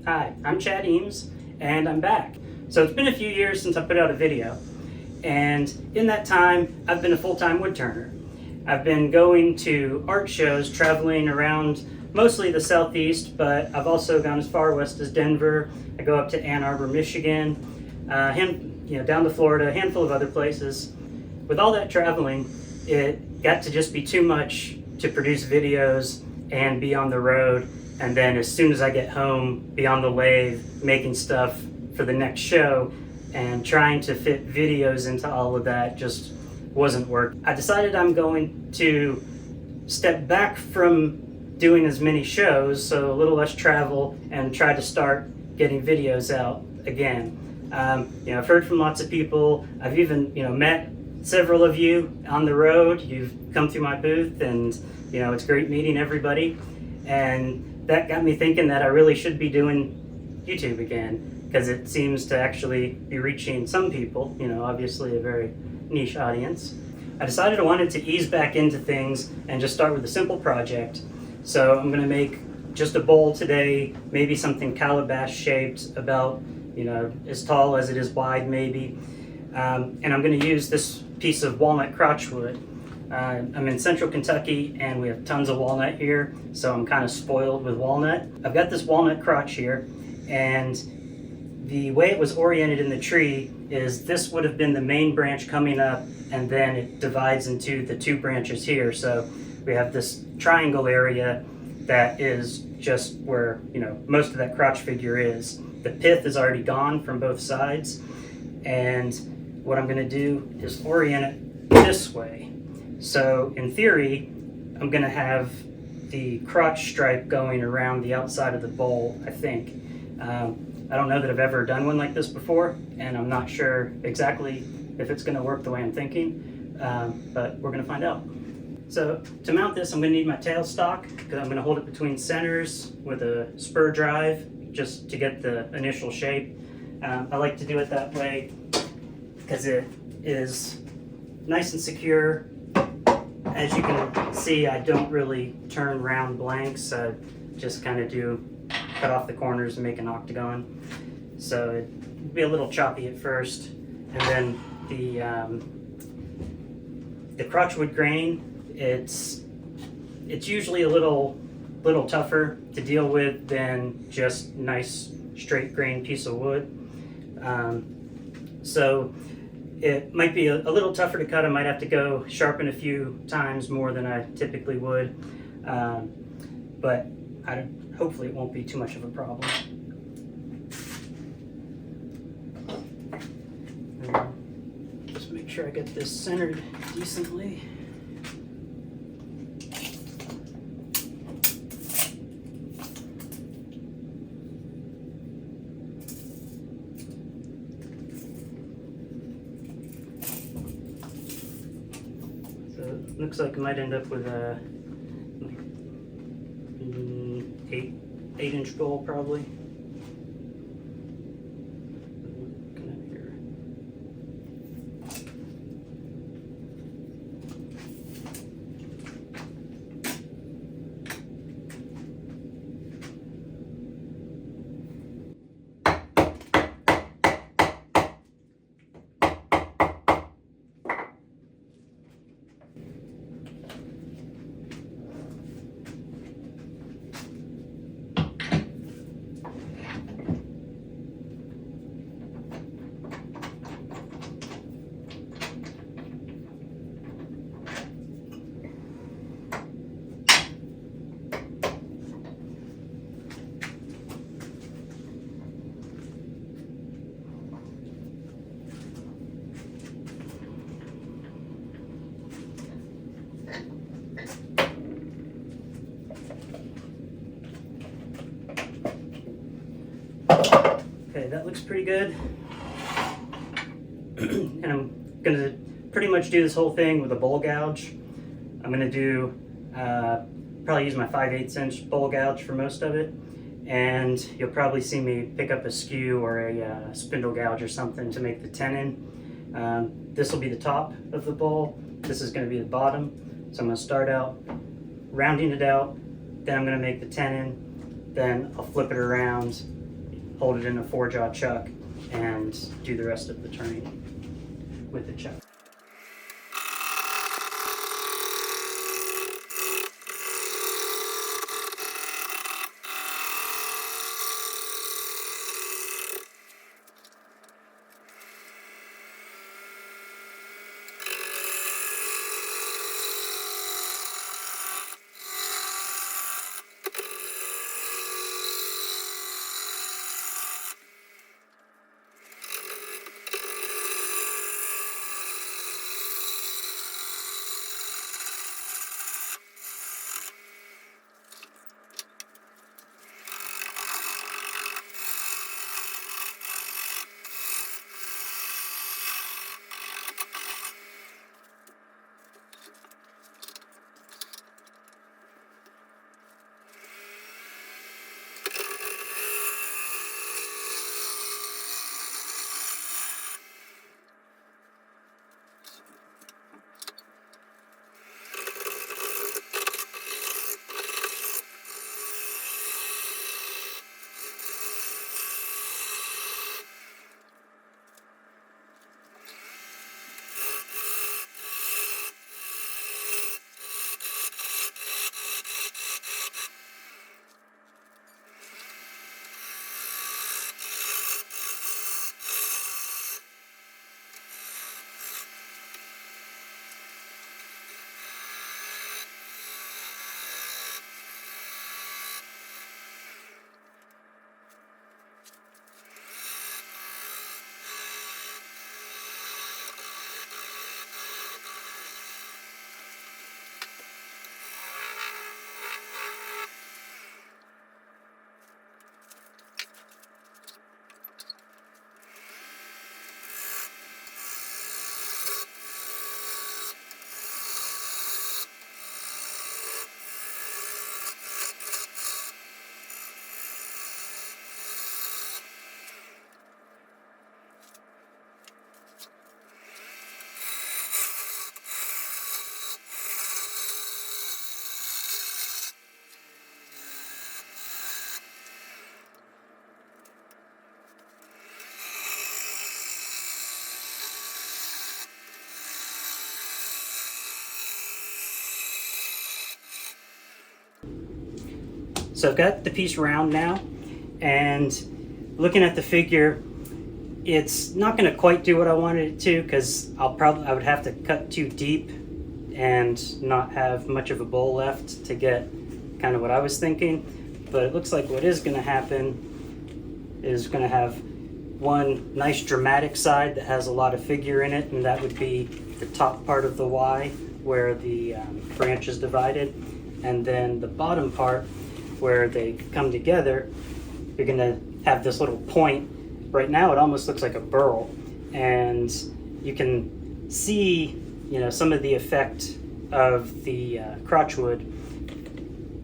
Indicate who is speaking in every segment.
Speaker 1: Hi, I'm Chad Eames, and I'm back. So it's been a few years since I put out a video, and in that time, I've been a full-time woodturner. I've been going to art shows, traveling around mostly the Southeast, but I've also gone as far west as Denver. I go up to Ann Arbor, Michigan, down to Florida, a handful of other places. With all that traveling, it got to just be too much to produce videos and be on the road. And then as soon as I get home, be on the lathe, making stuff for the next show, and trying to fit videos into all of that just wasn't working. I decided I'm going to step back from doing as many shows, so a little less travel, and try to start getting videos out again. I've heard from lots of people. I've even, met several of you on the road. You've come through my booth, and it's great meeting everybody. And that got me thinking that I really should be doing YouTube again, because it seems to actually be reaching some people, obviously a very niche audience. I decided I wanted to ease back into things and just start with a simple project. So I'm going to make just a bowl today, maybe something calabash shaped, about as tall as it is wide maybe. And I'm going to use this piece of walnut crotchwood. I'm in central Kentucky and we have tons of walnut here, so I'm kind of spoiled with walnut. I've got this walnut crotch here, and the way it was oriented in the tree is this would have been the main branch coming up, and then it divides into the two branches here. So we have this triangle area that is just where most of that crotch figure is. The pith is already gone from both sides, and what I'm going to do is orient it this way. So in theory, I'm going to have the crotch stripe going around the outside of the bowl, I think. I don't know that I've ever done one like this before, and I'm not sure exactly if it's going to work the way I'm thinking, but we're going to find out. So to mount this, I'm going to need my tailstock, because I'm going to hold it between centers with a spur drive just to get the initial shape. I like to do it that way because it is nice and secure. As you can see, I don't really turn round blanks. I just kind of cut off the corners and make an octagon. So it'd be a little choppy at first. And then the crotchwood grain, it's usually a little tougher to deal with than just nice straight grain piece of wood. So it might be a little tougher to cut. I might have to go sharpen a few times more than I typically would, but hopefully it won't be too much of a problem. Just make sure I get this centered decently. Looks like I might end up with a 8-inch bowl probably. Okay, that looks pretty good. And I'm going to pretty much do this whole thing with a bowl gouge. I'm going to do, probably use my 5/8 inch bowl gouge for most of it. And you'll probably see me pick up a skew or a spindle gouge or something to make the tenon. This will be the top of the bowl. This is going to be the bottom. So I'm going to start out rounding it out. Then I'm going to make the tenon. Then I'll flip it around hold it in a 4-jaw chuck, and do the rest of the turning with the chuck. So I've got the piece round now, and looking at the figure, it's not going to quite do what I wanted it to, because I would have to cut too deep and not have much of a bowl left to get kind of what I was thinking. But it looks like what is going to happen is going to have one nice dramatic side that has a lot of figure in it, and that would be the top part of the Y where the branch is divided, and then the bottom part where they come together, you're going to have this little point. Right now it almost looks like a burl, and you can see, you know, some of the effect of the crotchwood,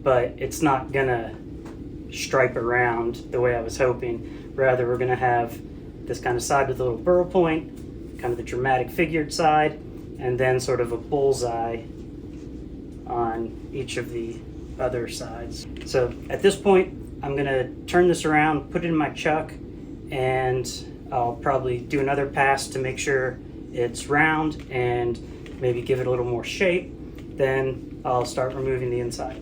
Speaker 1: but it's not gonna stripe around the way I was hoping. Rather, we're gonna have this kind of side with a little burl point, kind of the dramatic figured side, and then sort of a bullseye on each of the other sides. So at this point, I'm gonna turn this around, put it in my chuck, and I'll probably do another pass to make sure it's round and maybe give it a little more shape. Then I'll start removing the inside.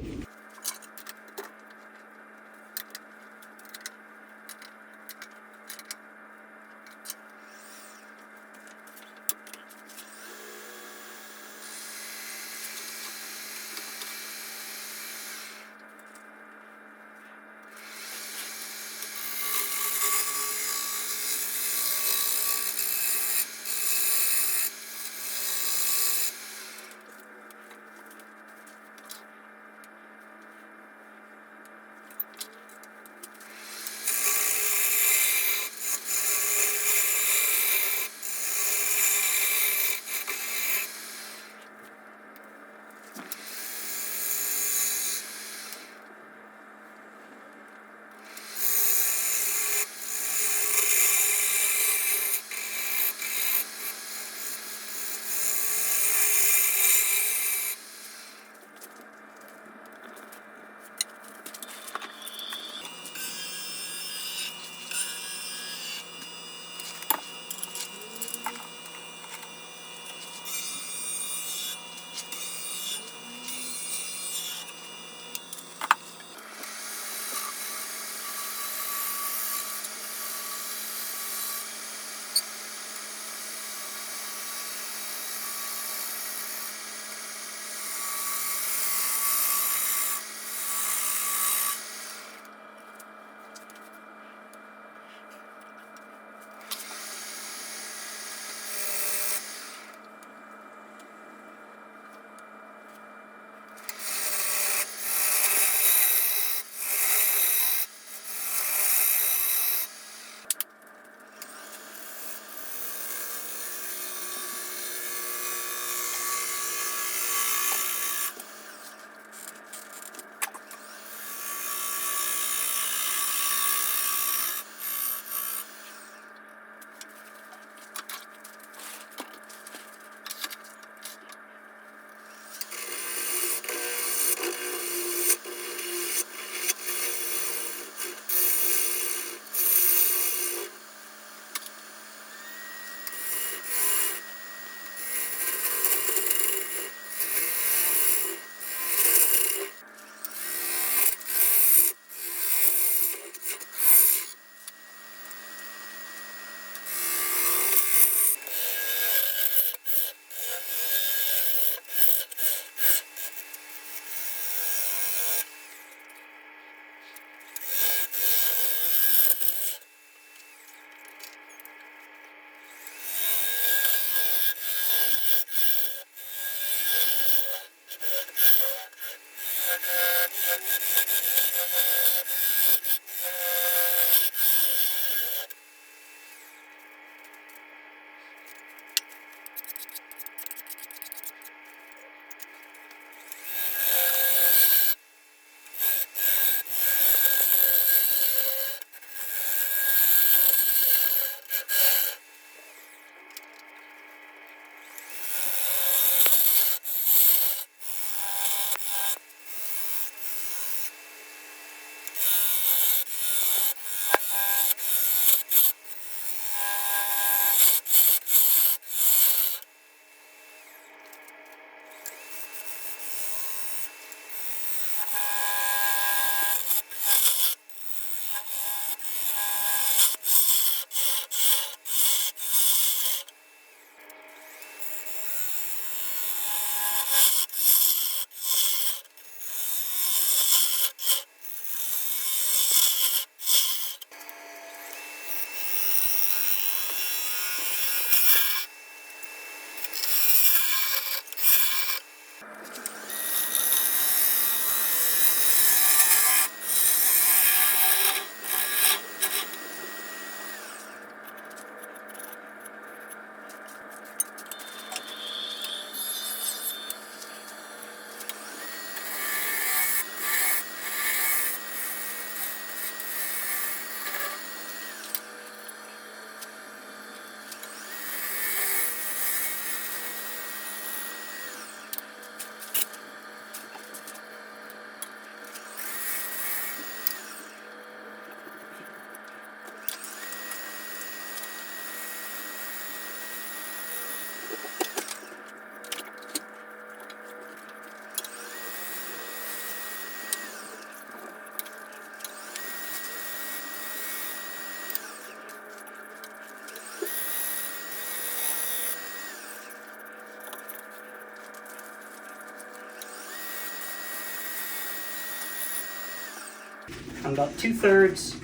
Speaker 1: I'm about 2/3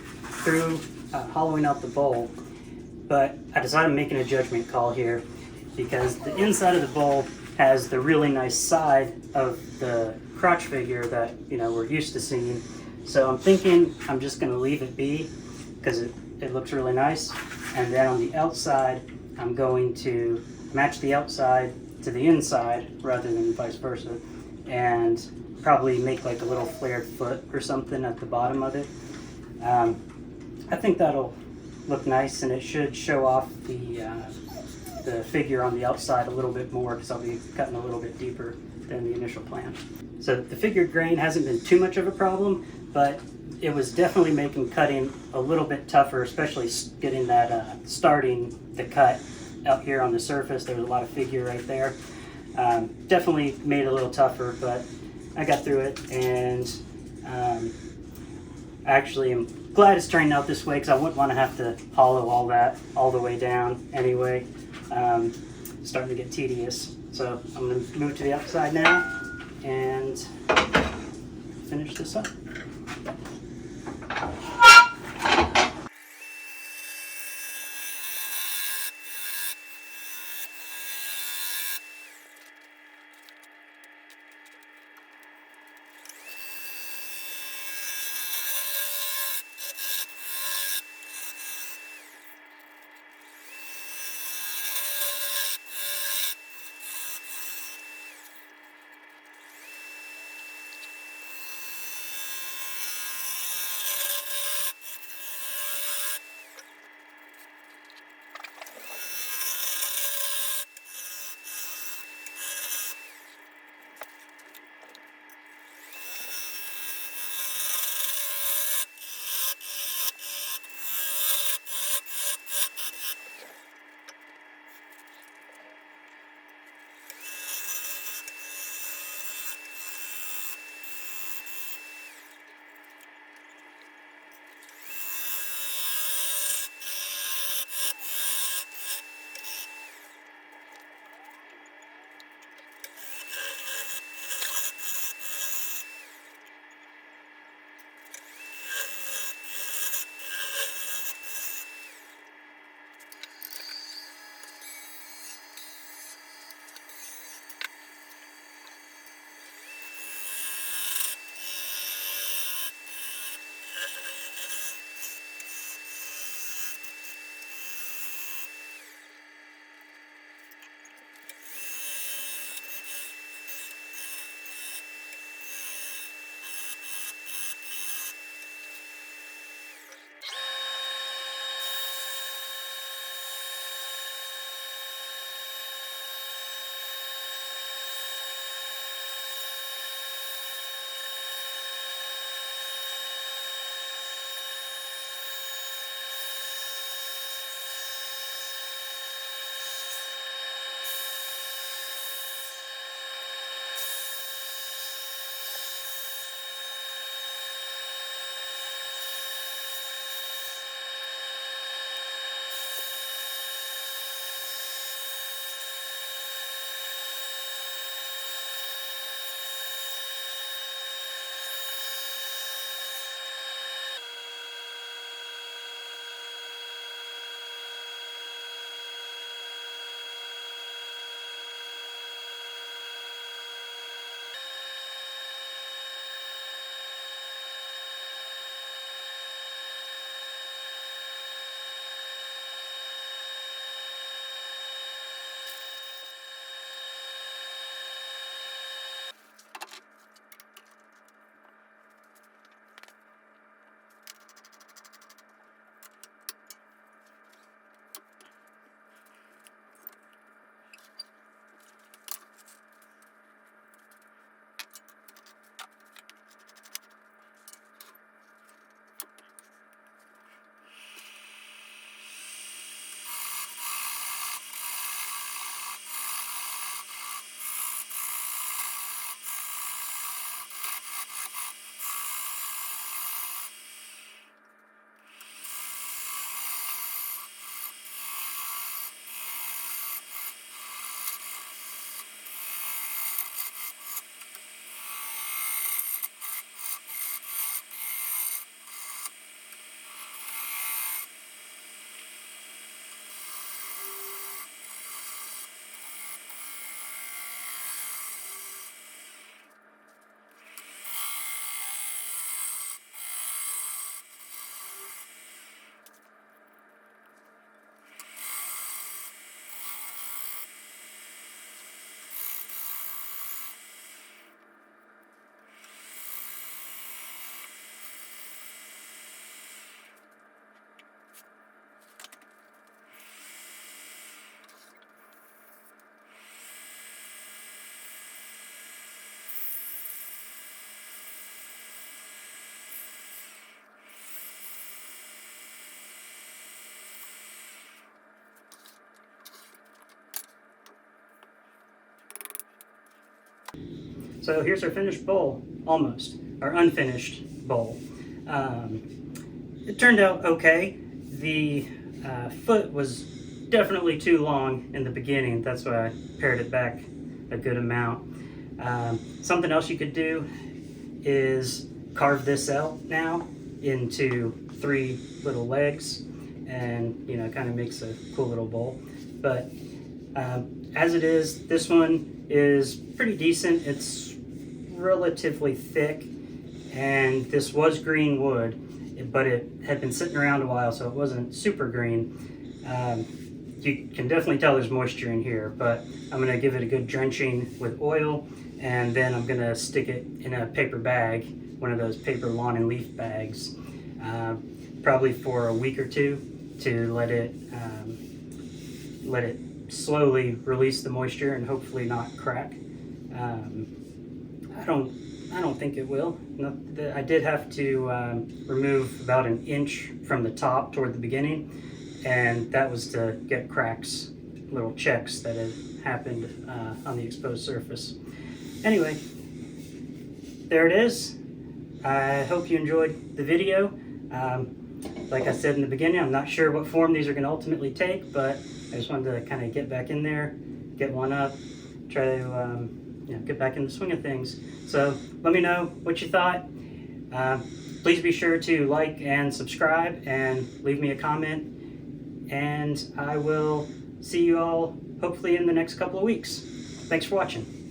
Speaker 1: through hollowing out the bowl, but I decided making a judgment call here because the inside of the bowl has the really nice side of the crotch figure that we're used to seeing. So I'm thinking I'm just going to leave it be because it looks really nice. And then on the outside, I'm going to match the outside to the inside rather than vice versa, and probably make like a little flared foot or something at the bottom of it. I think that'll look nice, and it should show off the figure on the outside a little bit more because I'll be cutting a little bit deeper than the initial plan. So the figured grain hasn't been too much of a problem, but it was definitely making cutting a little bit tougher, especially getting that starting the cut out here on the surface. There was a lot of figure right there. Definitely made it a little tougher, but I got through it, and actually I'm glad it's turning out this way because I wouldn't want to have to hollow all that all the way down anyway. Starting to get tedious. So I'm going to move to the outside now and finish this up. So here's our finished bowl, almost, our unfinished bowl. It turned out okay. The foot was definitely too long in the beginning. That's why I pared it back a good amount. Something else you could do is carve this out now into 3 little legs, and kind of makes a cool little bowl. But as it is, this one is pretty decent. It's relatively thick, and this was green wood, but it had been sitting around a while, so it wasn't super green. You can definitely tell there's moisture in here, but I'm going to give it a good drenching with oil, and then I'm going to stick it in a paper bag, one of those paper lawn and leaf bags, probably for a week or 2 to let it slowly release the moisture and hopefully not crack. I don't think it will. I did have to remove about 1 inch from the top toward the beginning, and that was to get cracks, little checks that had happened on the exposed surface. Anyway, there it is. I hope you enjoyed the video. Like I said in the beginning, I'm not sure what form these are going to ultimately take, but I just wanted to kind of get back in there, get one up, try to get back in the swing of things. So let me know what you thought. Please be sure to like and subscribe and leave me a comment, and I will see you all hopefully in the next couple of weeks. Thanks for watching.